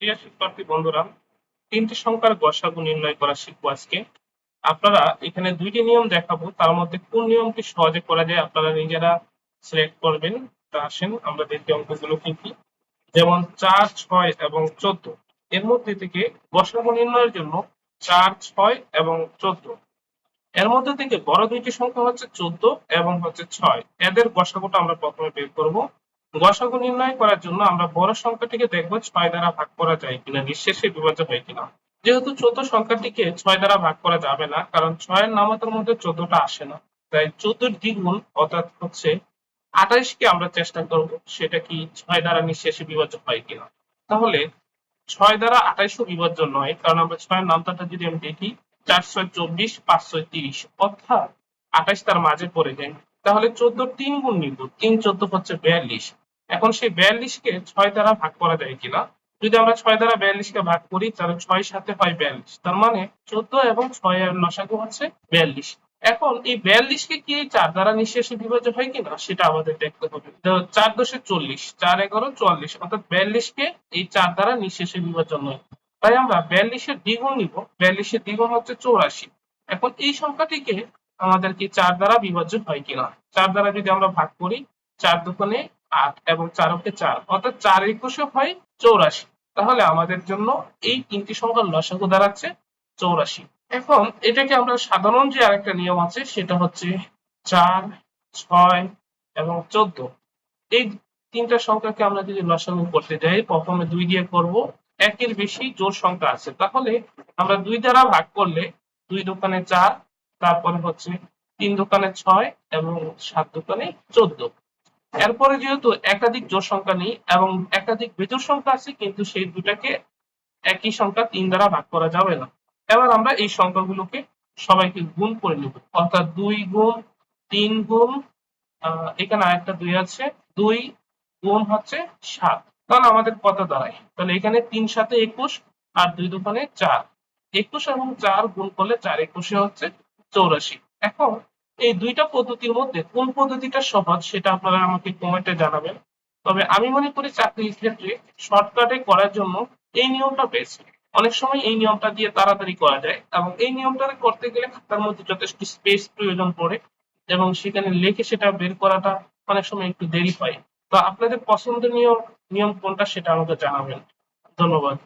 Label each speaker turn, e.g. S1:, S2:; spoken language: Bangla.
S1: প্রিয় শিক্ষার্থী বন্ধুরা, তিনটি সংখ্যার গসাগু নির্ণয় করা শিখবো আজকে। আপনারা এখানে দুইটি নিয়ম দেখাবো, তার মধ্যে কোন নিয়মটি সহজে করা যায় আপনারা নিজেরা সিলেক্ট করবেন। তা আসেন আমরা দেখি অঙ্কগুলো কি কি। যেমন 4, 6 এবং 14, এর মধ্যে থেকে গসাগু নির্ণয়ের জন্য 4, 6 এবং 14, এর মধ্যে থেকে বড় দুইটি সংখ্যা হচ্ছে 14 এবং হচ্ছে 6, এদের গসাগুটা আমরা প্রথমে বের করব। গসাগু নির্ণয় করার জন্য আমরা বড় সংখ্যাটিকে দেখব 6 দ্বারা ভাগ করা যায় কিনা, নিঃশেষে বিভাজ্য হয় কিনা। যেহেতু 14 সংখ্যাটিকে 6 দ্বারা ভাগ করা যাবে না, কারণ 6 এর নামতার মধ্যে 14টা আসে না, তাই 14 দ্বিগুণ অর্থাৎ হচ্ছে 28 কে আমরা চেষ্টা করব সেটা কি 6 দ্বারা নিঃশেষে বিভাজ্য হয় কিনা। তাহলে 6 দ্বারা 28ও বিভাজ্য নয়, কারণ আমরা 6 এর নামতাটা যদি আমি দেখি 4 6 24, 5 6 30, অর্থাৎ 28 তার মাঝে পড়ে যায়। তাহলে 14 3 গুণ নিব, 3 14 হচ্ছে 42। এখন সেই 42 কে 6 দ্বারা ভাগ করা যায় কিনা। যদি আমরা 6 দ্বারা 42 কে ভাগ করি তাহলে 6 সাথে হয় 42, তার মানে 14 এবং 6 এর লসাগু হচ্ছে 42। এখন এই 42 কে কি 4 দ্বারা নিঃশেষে বিভাজ্য হয় কিনা সেটা আমাদের দেখতে হবে। তো 4 10 40, 4 11 44, অর্থাৎ 42 কে এই 4 দ্বারা নিঃশেষে বিভাজ্য নয়। তাই আমরা 42 এর দ্বিগুণ নিব, 42 এর দ্বিগুণ হচ্ছে 84। এখন এই সংখ্যাটিকে আমাদের কি 4 দ্বারা বিভাজ্য হয় কিনা। 4 দ্বারা যদি আমরা ভাগ করি, 4 দুগুণে 8 এবং 4 কে 4, অর্থাৎ 4 একুশে হয় 84। তাহলে আমাদের জন্য এই তিনটি সংখ্যার লসাগু দাঁড়াচ্ছে 84। এখন এটাকে আমরা সাধারণ যে আরেকটা নিয়ম আছে সেটা হচ্ছে 4, 6 এবং 14, এই তিনটা সংখ্যাকে আমরা যদি লসাগু করতে যাই প্রথমে 2 দিয়ে করব। একের বেশি জোড় সংখ্যা আছে, তাহলে আমরা 2 দ্বারা ভাগ করলে 2 দোকানে 4, তারপরে হচ্ছে 3 দোকানে 6 এবং 7 দোকানে 14। এরপরে যেহেতু একাধিক জোড় সংখ্যা নেই এবং একাধিক বিজোড় সংখ্যা আছে, কিন্তু সেই দুটাকে একই সংখ্যা 3 দ্বারা ভাগ করা যাবে না। এবার আমরা এই সংখ্যাগুলোকে সবাইকে গুণ করে নেব, অর্থাৎ 2 গুণ 3 গুণ এখানে আরেকটা 2 আছে, 2 গুণ হচ্ছে 7। তাহলে আমাদের কত দাঁড়ায়, তাহলে এখানে 3 সাথে 21 আর 2 দোকানে 4, 21 এবং 4 গুণ করলে 4 একুশে হচ্ছে 84। এখন এই দুইটা পদ্ধতির মধ্যে কোন পদ্ধতিটা সহজ সেটা আপনারা আমাকে কমেন্টে জানাবেন। তবে আমি মনে করি চাকরির ক্ষেত্রে শর্টকাটে করার জন্য এই নিয়মটা বেস্ট। অনেক সময় এই নিয়মটা দিয়ে তাড়াতাড়ি করা যায় এবং এই নিয়মটা করতে গেলে খাতার মধ্যে যথেষ্ট স্পেস প্রয়োজন পড়ে এবং সেখানে লিখে সেটা বের করাটা অনেক সময় একটু দেরি হয়। তো আপনাদের পছন্দনীয় নিয়ম কোনটা সেটা আমাকে জানাবেন। ধন্যবাদ।